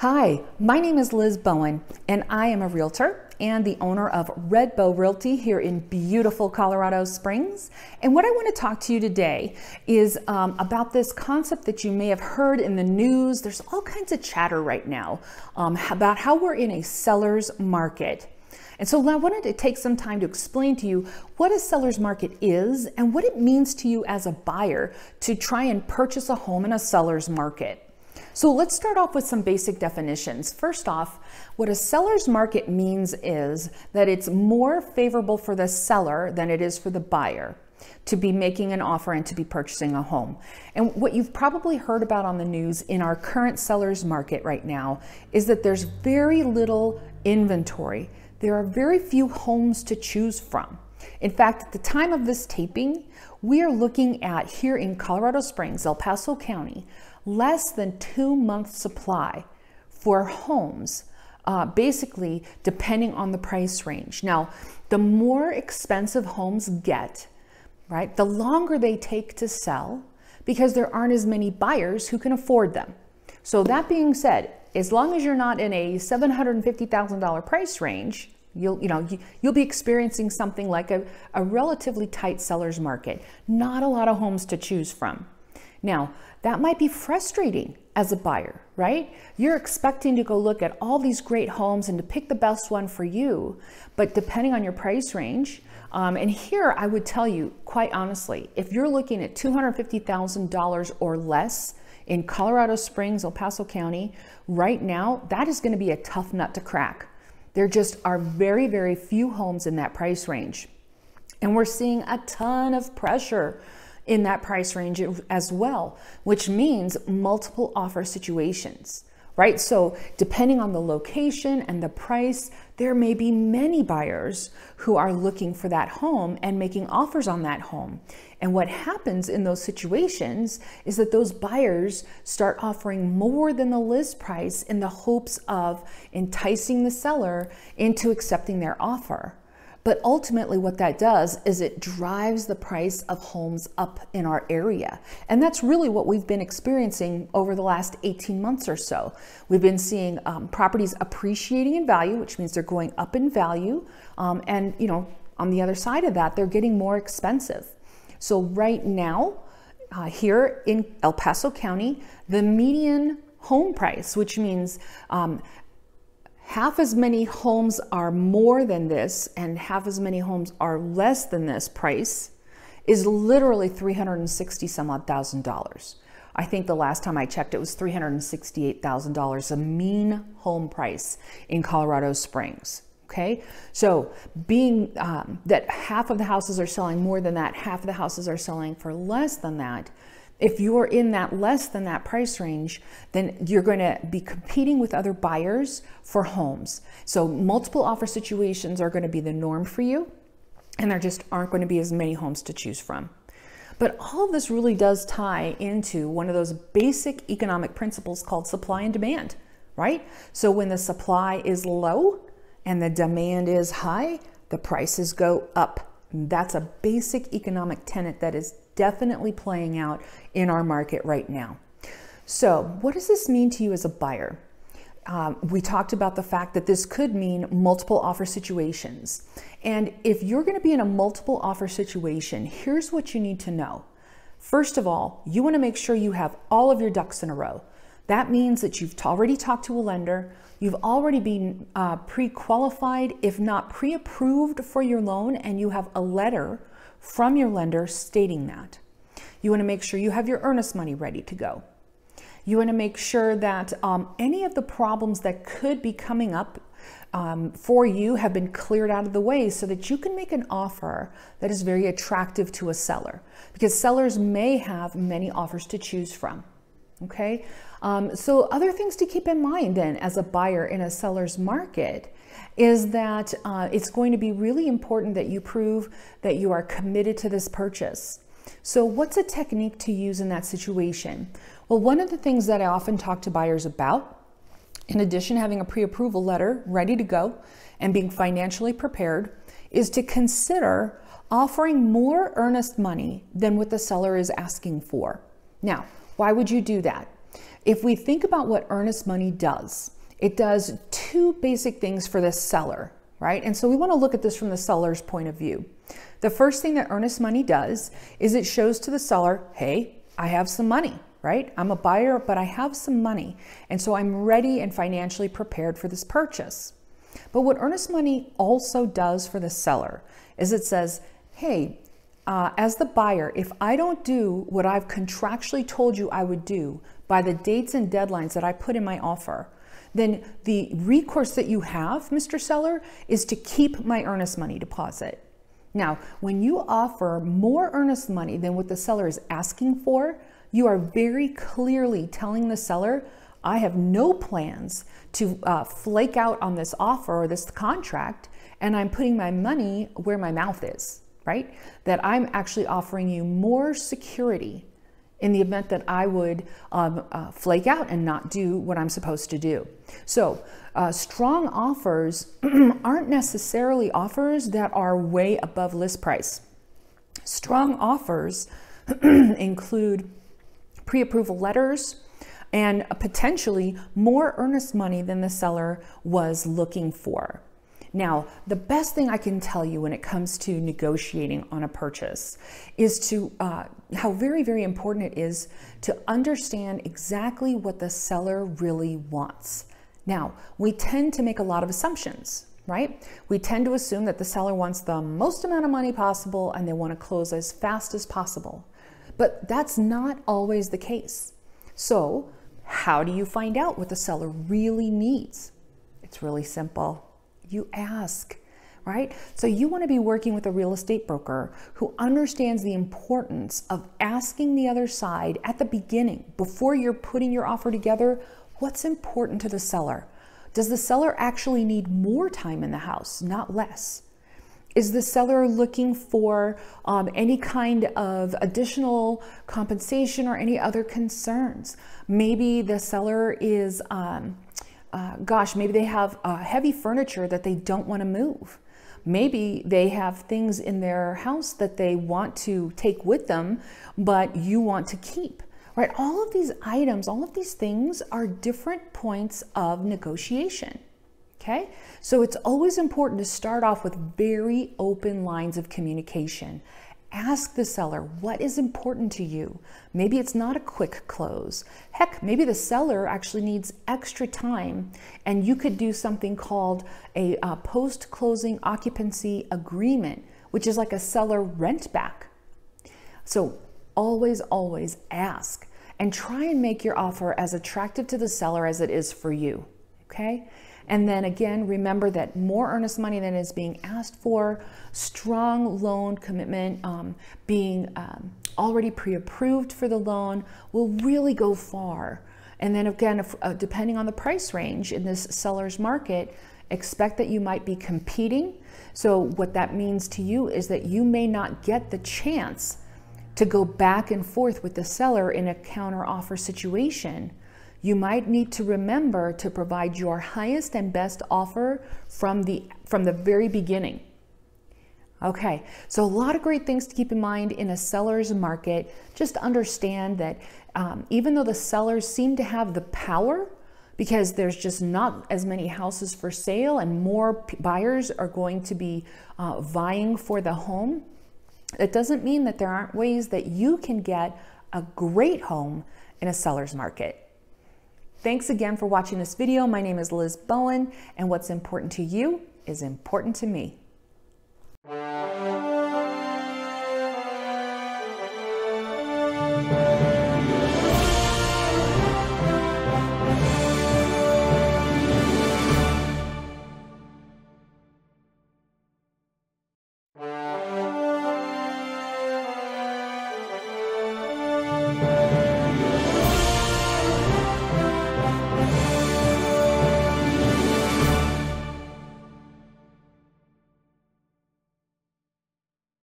Hi, my name is Liz Bowen, and I am a realtor and the owner of Red Bow Realty here in beautiful Colorado Springs. And what I want to talk to you today is about this concept that you may have heard in the news. There's all kinds of chatter right now about how we're in a seller's market. And so I wanted to take some time to explain to you what a seller's market is and what it means to you as a buyer to try and purchase a home in a seller's market. So let's start off with some basic definitions. First off, what a seller's market means is that it's more favorable for the seller than it is for the buyer to be making an offer and to be purchasing a home. And what you've probably heard about on the news in our current seller's market right now is that there's very little inventory. There are very few homes to choose from. In fact, at the time of this taping, we are looking at here in Colorado Springs, El Paso County, less than 2 months supply for homes, basically depending on the price range. Now, the more expensive homes get, right, the longer they take to sell because there aren't as many buyers who can afford them. So that being said, as long as you're not in a $750,000 price range, you'll be experiencing something like a relatively tight seller's market. Not a lot of homes to choose from. Now, that might be frustrating as a buyer, right? You're expecting to go look at all these great homes and to pick the best one for you, but depending on your price range, and here I would tell you, quite honestly, if you're looking at $250,000 or less in Colorado Springs, El Paso County, right now, that is going to be a tough nut to crack. There just are very, very few homes in that price range. And we're seeing a ton of pressure in that price range as well, which means multiple offer situations, right? So depending on the location and the price, there may be many buyers who are looking for that home and making offers on that home. And what happens in those situations is that those buyers start offering more than the list price in the hopes of enticing the seller into accepting their offer. But ultimately what that does is it drives the price of homes up in our area. And that's really what we've been experiencing over the last 18 months or so. We've been seeing properties appreciating in value, which means they're going up in value. And on the other side of that, they're getting more expensive. So right now, here in El Paso County, the median home price, which means half as many homes are more than this and half as many homes are less than this price, is literally $360 some odd thousand. I think the last time I checked, it was $368,000, a mean home price in Colorado Springs. Okay, so being that half of the houses are selling more than that, half of the houses are selling for less than that, if you're in that less than that price range, then you're going to be competing with other buyers for homes. So multiple offer situations are going to be the norm for you, and there just aren't going to be as many homes to choose from. But all of this really does tie into one of those basic economic principles called supply and demand, right? So when the supply is low and the demand is high, the prices go up. That's a basic economic tenet that is definitely playing out in our market right now. So what does this mean to you as a buyer? We talked about the fact that this could mean multiple offer situations. And if you're going to be in a multiple offer situation, here's what you need to know. First of all, you want to make sure you have all of your ducks in a row. That means that you've already talked to a lender, you've already been pre-qualified, if not pre-approved for your loan, and you have a letter from your lender stating that. You want to make sure you have your earnest money ready to go. You want to make sure that any of the problems that could be coming up for you have been cleared out of the way so that you can make an offer that is very attractive to a seller, because sellers may have many offers to choose from. Okay, so other things to keep in mind then as a buyer in a seller's market is that it's going to be really important that you prove that you are committed to this purchase. So what's a technique to use in that situation? Well, one of the things that I often talk to buyers about, in addition to having a pre-approval letter ready to go and being financially prepared, is to consider offering more earnest money than what the seller is asking for. Now, why would you do that? if we think about what earnest money does, it does two basic things for the seller, right? And so we want to look at this from the seller's point of view. The first thing that earnest money does is it shows to the seller, hey, I have some money, right? I'm a buyer, but I have some money. And so I'm ready and financially prepared for this purchase. But what earnest money also does for the seller is it says, hey, as the buyer, if I don't do what I've contractually told you I would do by the dates and deadlines that I put in my offer, then the recourse that you have, Mr. Seller, is to keep my earnest money deposit. Now, when you offer more earnest money than what the seller is asking for, you are very clearly telling the seller, I have no plans to flake out on this offer or this contract, and I'm putting my money where my mouth is, right? That I'm actually offering you more security in the event that I would flake out and not do what I'm supposed to do. So strong offers aren't necessarily offers that are way above list price. Strong offers include pre-approval letters and potentially more earnest money than the seller was looking for. Now, the best thing I can tell you when it comes to negotiating on a purchase is to how very, very important it is to understand exactly what the seller really wants. Now, we tend to make a lot of assumptions, right? We tend to assume that the seller wants the most amount of money possible and they want to close as fast as possible. But that's not always the case. So, how do you find out what the seller really needs? It's really simple. You ask, right? So you want to be working with a real estate broker who understands the importance of asking the other side at the beginning, before you're putting your offer together, what's important to the seller? Does the seller actually need more time in the house, not less? Is the seller looking for any kind of additional compensation or any other concerns? Maybe the seller is maybe they have heavy furniture that they don't want to move. Maybe they have things in their house that they want to take with them, but you want to keep, right? All of these items, all of these things are different points of negotiation, okay? So it's always important to start off with very open lines of communication. Ask the seller, what is important to you? Maybe it's not a quick close. Heck, maybe the seller actually needs extra time and you could do something called a post-closing occupancy agreement, which is like a seller rent back. So always, always ask and try and make your offer as attractive to the seller as it is for you, okay? And then again, remember that more earnest money than is being asked for, strong loan commitment, being already pre-approved for the loan will really go far. And then again, depending on the price range in this seller's market, expect that you might be competing. So what that means to you is that you may not get the chance to go back and forth with the seller in a counter offer situation. You might need to remember to provide your highest and best offer from the very beginning. Okay, so a lot of great things to keep in mind in a seller's market. Just understand that even though the sellers seem to have the power, because there's just not as many houses for sale and more buyers are going to be vying for the home, it doesn't mean that there aren't ways that you can get a great home in a seller's market. Thanks again for watching this video. My name is Liz Bowen, and what's important to you is important to me.